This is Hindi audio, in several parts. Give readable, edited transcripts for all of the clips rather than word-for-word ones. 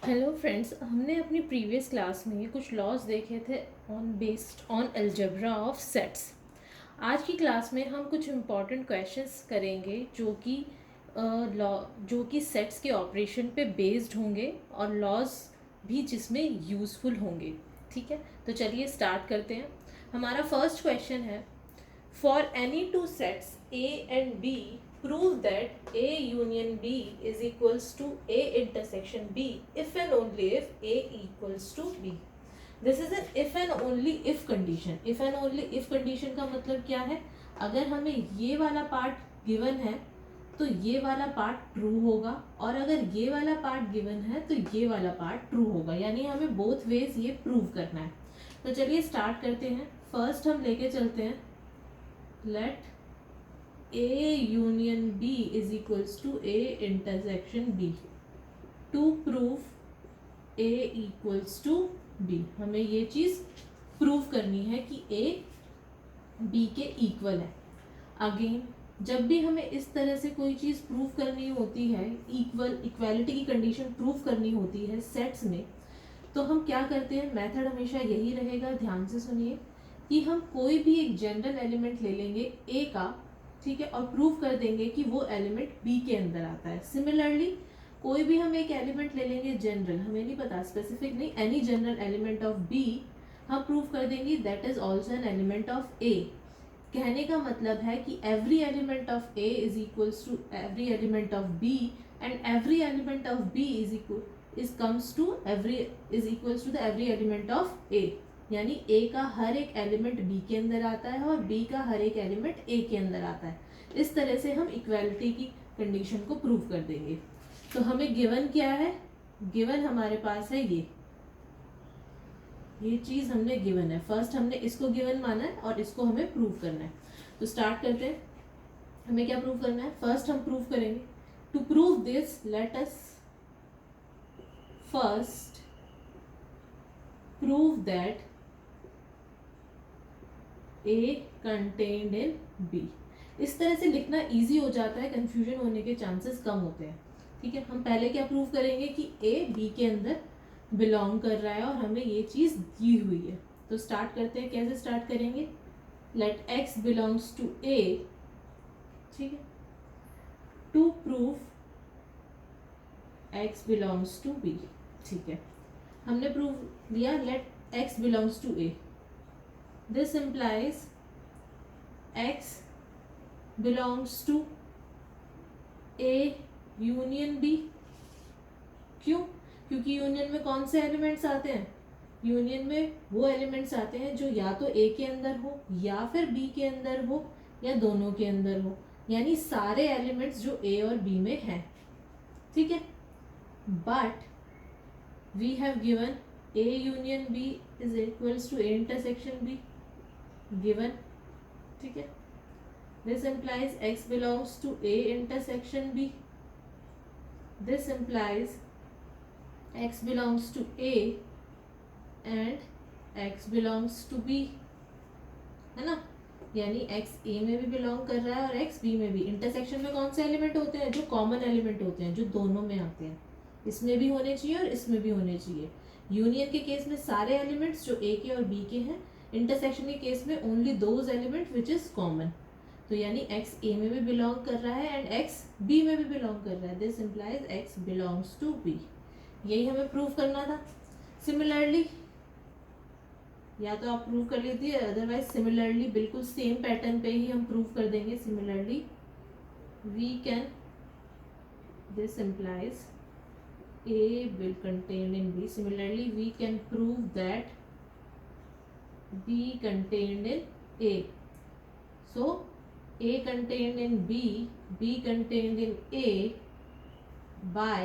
हेलो फ्रेंड्स, हमने अपनी प्रीवियस क्लास में कुछ लॉज देखे थे based on algebra of sets. आज की क्लास में हम कुछ इम्पॉर्टेंट क्वेश्चंस करेंगे जो कि सेट्स के ऑपरेशन पे बेस्ड होंगे और लॉज भी जिसमें यूज़फुल होंगे। ठीक है, तो चलिए स्टार्ट करते हैं। हमारा फर्स्ट क्वेश्चन है, for any two sets A and B, prove that A union B is equals to A intersection B if and only if A equals to B. This is an if and only if condition. If and only if condition का मतलब क्या है? अगर हमें ये वाला पार्ट गिवन है तो ये वाला पार्ट ट्रू होगा, और अगर ये वाला पार्ट गिवन है तो ये वाला पार्ट ट्रू होगा। यानी हमें बोथ वेज ये प्रूव करना है। तो चलिए स्टार्ट करते हैं। फर्स्ट हम लेके चलते हैं, let A union B is equals to A intersection B to prove A equals to B। हमें ये चीज़ प्रूव करनी है कि A B के इक्वल है। अगेन जब भी हमें इस तरह से कोई चीज़ प्रूव करनी होती है, इक्वालिटी की कंडीशन प्रूव करनी होती है सेट्स में, तो हम क्या करते हैं, मेथड हमेशा यही रहेगा। ध्यान से सुनिए कि हम कोई भी एक जनरल एलिमेंट ले लेंगे ए का, ठीक है, और प्रूव कर देंगे कि वो एलिमेंट बी के अंदर आता है। सिमिलरली कोई भी हम एक एलिमेंट ले लेंगे जनरल, हमें नहीं पता स्पेसिफिक नहीं, any general element of B हम प्रूव कर देंगे that is also an element of A. कहने का मतलब है कि every element of A is equals to every element of B, and every element of B is equals to the every element of A. यानी ए का हर एक एलिमेंट बी के अंदर आता है और बी का हर एक एलिमेंट ए के अंदर आता है। इस तरह से हम इक्वालिटी की कंडीशन को प्रूव कर देंगे। तो हमें गिवन क्या है, गिवन हमारे पास है ये चीज हमने गिवन है। फर्स्ट हमने इसको गिवन माना है और इसको हमें प्रूव करना है। तो स्टार्ट करते हैं। हमें क्या प्रूव करना है, फर्स्ट हम प्रूव करेंगे। To prove this let us first prove that A contained in B। इस तरह से लिखना इजी हो जाता है, कंफ्यूजन होने के चांसेस कम होते हैं। ठीक है, हम पहले क्या प्रूव करेंगे कि A B के अंदर बिलोंग कर रहा है और हमें ये चीज़ दी हुई है। तो स्टार्ट करते हैं। कैसे स्टार्ट करेंगे, let X belongs to A, ठीक है, to prove X belongs to B। ठीक है, हमने प्रूव लिया let X belongs to A। This implies X belongs to A union B। क्यों? क्योंकि यूनियन में कौन से एलिमेंट्स आते हैं, यूनियन में वो एलिमेंट्स आते हैं जो या तो A के अंदर हो या फिर B के अंदर हो या दोनों के अंदर हो। यानी सारे एलिमेंट्स जो A और B में हैं। ठीक है, but we have given A union B is equals to A intersection B given। ठीक है, this implies X belongs to A intersection B। this implies X belongs to A and X belongs to B, है ना। यानी X A में भी बिलोंग कर रहा है और X B में भी। इंटरसेक्शन में कौन से एलिमेंट होते हैं, जो कॉमन एलिमेंट होते हैं, जो दोनों में आते हैं। इसमें भी होने चाहिए और इसमें भी होने चाहिए। यूनियन के केस में सारे एलिमेंट्स जो A के और B के हैं, इंटरसेक्शन के केस में only those element which is common. तो यानी X A में भी बिलोंग कर रहा है एंड X B में भी बिलोंग कर रहा है। This implies X belongs to B। यही हमें प्रूव करना था। सिमिलरली या तो आप प्रूव कर लीजिए, अदरवाइज सिमिलरली बिल्कुल सेम पैटर्न पे ही हम प्रूव कर देंगे। Similarly we can, this implies A will contain in B। Similarly, we can prove that B contained in A। So, A contained in B, B contained in A by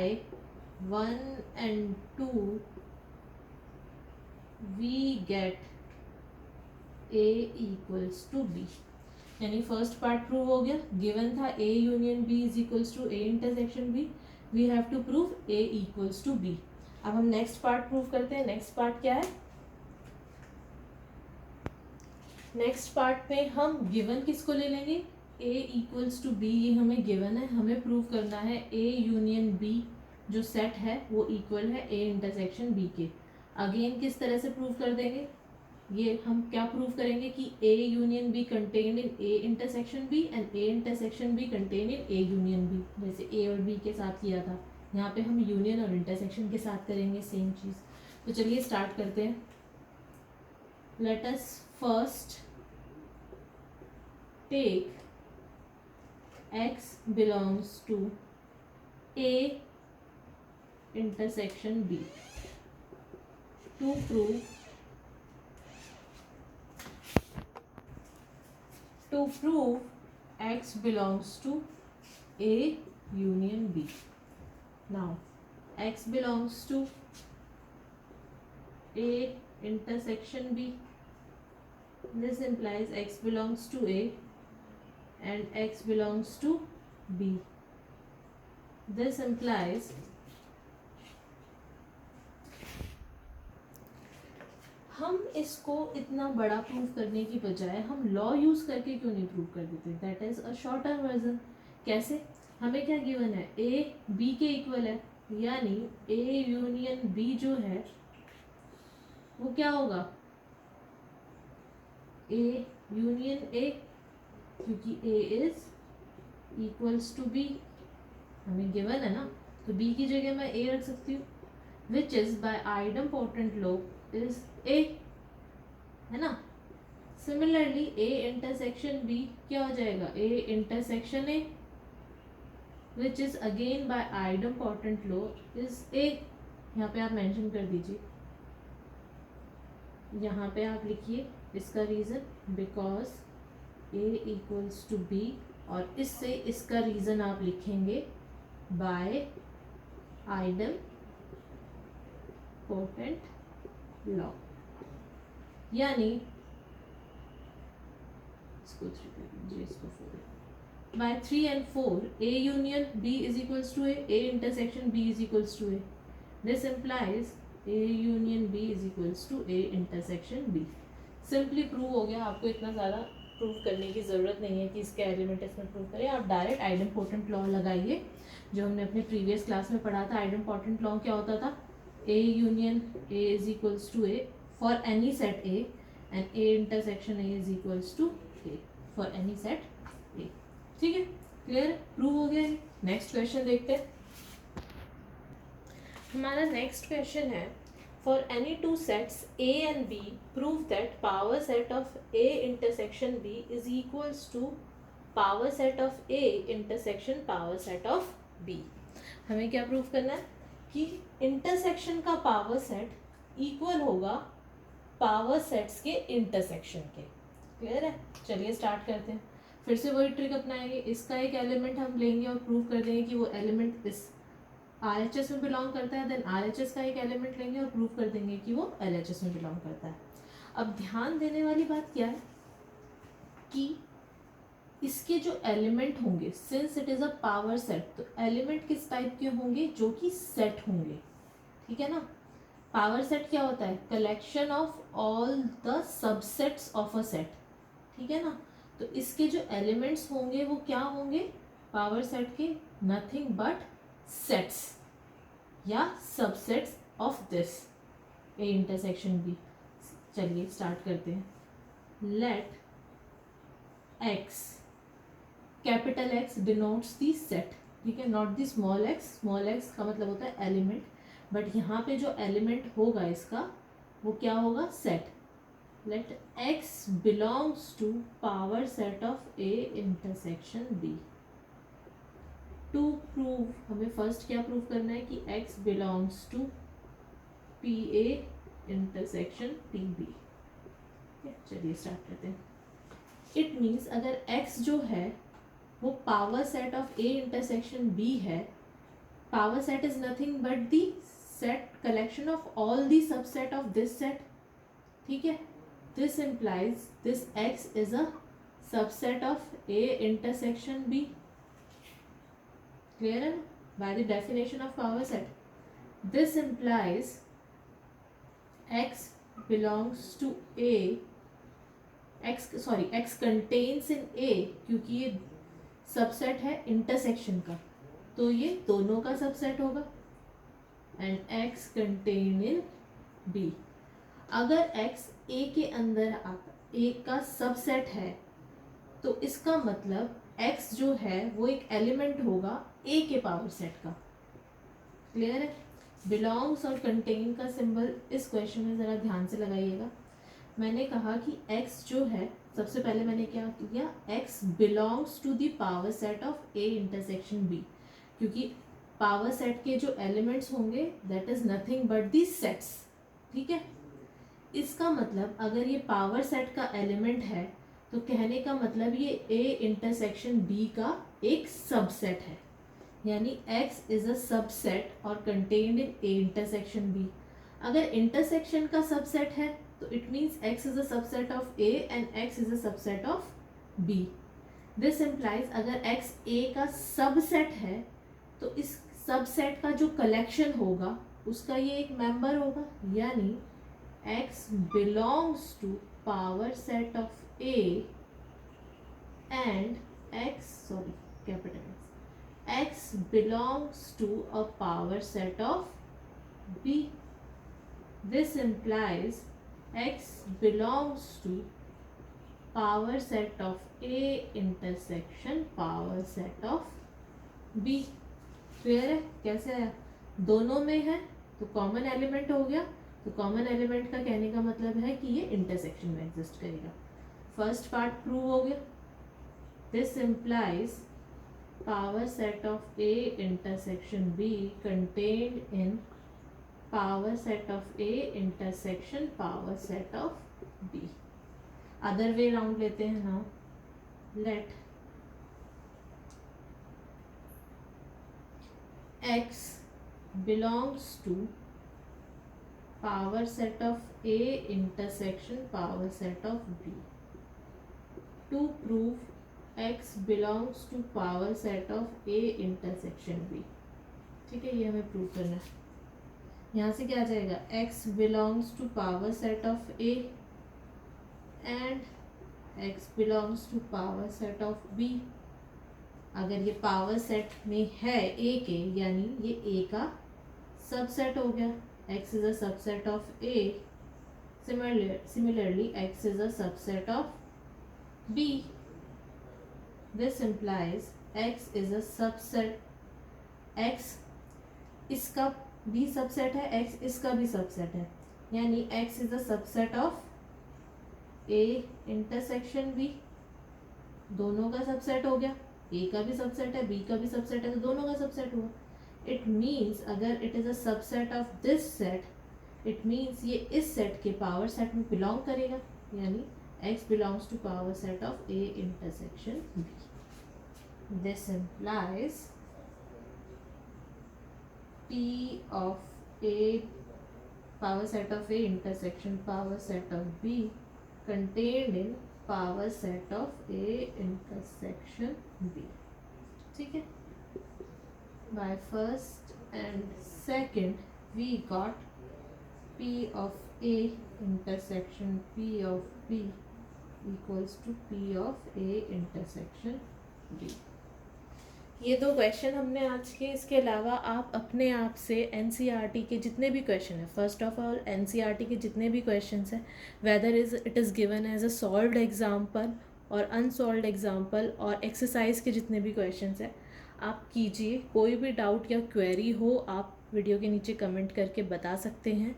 1 and 2, we get A equals to B। यानी फर्स्ट पार्ट प्रूव हो गया। गिवन था A union B is equals to A intersection B। We have to prove A equals to B। अब हम नेक्स्ट पार्ट प्रूव करते हैं। नेक्स्ट पार्ट क्या है, नेक्स्ट पार्ट में हम गिवन किसको ले लेंगे, A इक्वल्स टू B। ये हमें गिवन है, हमें प्रूव करना है A यूनियन B जो सेट है वो इक्वल है ए इंटरसेक्शन बी के। अगेन किस तरह से प्रूव कर देंगे, ये हम क्या प्रूव करेंगे कि A union B contain in A intersection B and A intersection B contain in A union B, जैसे ए और बी के साथ किया था, यहाँ पे हम यूनियन और इंटरसेक्शन के साथ करेंगे सेम चीज़। तो चलिए स्टार्ट करते हैं। Let us first take x belongs to a intersection b to prove x belongs to a union b. Now x belongs to a intersection b, this implies x belongs to a and x belongs to b. This implies हम इसको इतना बड़ा प्रूव करने की बजाय हम लॉ यूज करके क्यों नहीं प्रूव कर देते, that is a shorter version. कैसे, हमें क्या गिवन है, ए बी के इक्वल है, यानी ए यूनियन बी जो है वो क्या होगा, ए यूनियन ए, क्योंकि ए इज इक्वल्स टू बी, हमें गिवन है ना, तो बी की जगह मैं ए रख सकती हूँ, which is by idempotent law is A, है ना। सिमिलरली ए इंटरसेक्शन बी क्या हो जाएगा, A intersection A, which is again by idempotent law is A. यहाँ पे आप मेंशन कर दीजिए, यहाँ पे आप लिखिए इसका reason, because A equals to B, और इससे इसका रीज़न आप लिखेंगे बाय आइडम्पोर्टेंट लॉ, यानी इसको 3 कर दीजिए, इसको 4, by 3 and 4 A union B is equals to A intersection B is equals to A, this implies A union B is equals to A intersection B. Simply prove हो गया, आपको इतना ज़्यादा प्रूव करने की ज़रूरत नहीं है कि इसके एलिमेंट इसमें प्रूव करें, आप डायरेक्ट आइडम्पोर्टेंट लॉ लगाइए, जो हमने अपने प्रीवियस क्लास में पढ़ा था। आइडम्पोर्टेंट लॉ क्या होता था, A union A is equals to A for any set A, and A intersection A is equals to A for any set A. ठीक है, क्लियर है, प्रूव हो गया है। नेक्स्ट क्वेश्चन देखते हैं। हमारा नेक्स्ट क्वेश्चन है, for any two sets A and B prove that power set of A intersection B is equals to power set of A intersection power set of B. हमें क्या प्रूव करना है कि इंटरसेक्शन का पावर सेट इक्वल होगा पावर सेट्स के इंटरसेक्शन के। क्लियर है, चलिए स्टार्ट करते हैं। फिर से वही ट्रिक अपनाएंगे, इसका एक एलिमेंट हम लेंगे और प्रूव कर देंगे कि वो एलिमेंट इस RHS में बिलोंग करता है, देन RHS का एक एलिमेंट लेंगे और प्रूव कर देंगे कि वो LHS में बिलोंग करता है। अब ध्यान देने वाली बात क्या है कि इसके जो एलिमेंट होंगे, since it is a power set, तो एलिमेंट किस टाइप के होंगे, जो कि सेट होंगे। ठीक है ना, पावर सेट क्या होता है, collection of all the subsets of a set. ठीक है ना, तो इसके जो एलिमेंट्स होंगे वो क्या होंगे, पावर सेट के नथिंग बट सेट्स या subsets of this A intersection B. चलिए स्टार्ट करते हैं। Let X, capital X denotes the set, ठीक है, not the small X. Small X का मतलब होता है एलिमेंट, बट यहाँ पे जो एलिमेंट होगा इसका वो क्या होगा, set. Let X belongs to power set of A intersection B. To prove, हमें फर्स्ट क्या प्रूव करना है कि x belongs to P A intersection P B. चलिए स्टार्ट करते हैं। इट मीन्स अगर x जो है वो power set of A intersection B है, power set is nothing but the set collection of all the subset of this set. ठीक है, this implies this x is a subset of A intersection B. Clear? By the definition of power set, this implies x belongs to a, x contains in a, क्योंकि ये सबसेट है इंटरसेक्शन का, तो ये दोनों का सबसेट होगा। And x contained in B। अगर x A के अंदर आता, A का सबसेट है, तो इसका मतलब x जो है वो एक एलिमेंट होगा A के पावर सेट का। क्लियर है? बिलोंग्स और कंटेन का सिंबल इस क्वेश्चन में ज़रा ध्यान से लगाइएगा। मैंने कहा कि x जो है, सबसे पहले मैंने क्या किया, x belongs to the power set of A intersection B, क्योंकि पावर सेट के जो एलिमेंट्स होंगे that is nothing but the sets. ठीक है, इसका मतलब अगर ये पावर सेट का एलिमेंट है तो कहने का मतलब ये A इंटरसेक्शन B का एक सबसेट है, यानी x इज अ सबसेट और contained in A intersection B। अगर इंटरसेक्शन का सबसेट है तो it means x is a subset of A and x is a subset of B। This implies अगर x A का सबसेट है तो इस सबसेट का जो कलेक्शन होगा उसका ये एक मेंबर होगा, यानी x belongs to power set of A and x belongs to a power set of B. This implies x belongs to power set of A intersection power set of B. Clear है? कैसे है? दोनों में है तो कॉमन एलिमेंट हो गया, तो कॉमन एलिमेंट का कहने का मतलब है कि ये इंटरसेक्शन में एग्जिस्ट करेगा। फर्स्ट पार्ट प्रूव हो गया। This implies power set of A intersection B contained in power set of A intersection power set of B। Other way round लेते हैं ना, late x belongs to power set of A intersection power set of B. To prove x belongs to power set of A intersection B. ठीक है, ये हमें प्रूव करना है। यहाँ से क्या आ जाएगा, x belongs to power set of A and x belongs to power set of B। अगर ये पावर सेट में है A के, यानी ये A का सबसेट हो गया, x is a subset of A। Similarly x is a subset of B. This implies x is a subset, x इसका भी सबसेट है, x इसका भी सबसेट है, यानी x is a subset of A intersection B। दोनों का सबसेट हो गया, A का भी सबसेट है, B का भी सबसेट है, तो दोनों का सबसेट हुआ। इट मीन्स अगर it is a subset of this set, it means ये इस सेट के पावर सेट में बिलोंग करेगा, यानी x belongs to power set of A intersection B। This implies P of A power set of A intersection power set of B contained in power set of A intersection B। ठीक है, by first and second we got P of A intersection P of B equals to P of A intersection B। ये दो क्वेश्चन हमने आज के, इसके अलावा आप अपने आप से NCERT के जितने भी क्वेश्चन हैं, फर्स्ट ऑफ ऑल NCERT के जितने भी क्वेश्चन हैं, whether it is given as a solved example और अनसॉल्व्ड एग्जाम्पल और एक्सरसाइज के जितने भी क्वेश्चन हैं, आप कीजिए। कोई भी डाउट या क्वेरी हो आप वीडियो के नीचे कमेंट करके बता सकते हैं,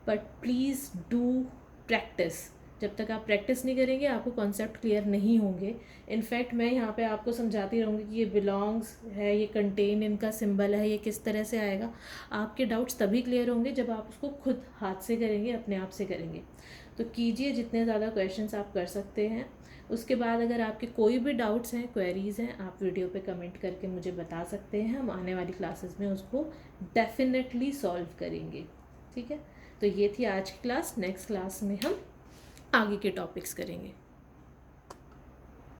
बट प्लीज़ डू प्रैक्टिस। जब तक आप प्रैक्टिस नहीं करेंगे आपको कॉन्सेप्ट क्लियर नहीं होंगे। इनफैक्ट मैं यहाँ पे आपको समझाती रहूँगी कि ये बिलोंग्स है, ये कंटेन इनका सिंबल है, ये किस तरह से आएगा। आपके डाउट्स तभी क्लियर होंगे जब आप उसको खुद हाथ से करेंगे, अपने आप से करेंगे। तो कीजिए जितने ज़्यादा क्वेश्चंस आप कर सकते हैं। उसके बाद अगर आपके कोई भी डाउट्स हैं, क्वेरीज़ हैं, आप वीडियो पे कमेंट करके मुझे बता सकते हैं। हम आने वाली क्लासेस में उसको डेफिनेटली सॉल्व करेंगे। ठीक है, तो ये थी आज की क्लास। नेक्स्ट क्लास में हम आगे के टॉपिक्स करेंगे।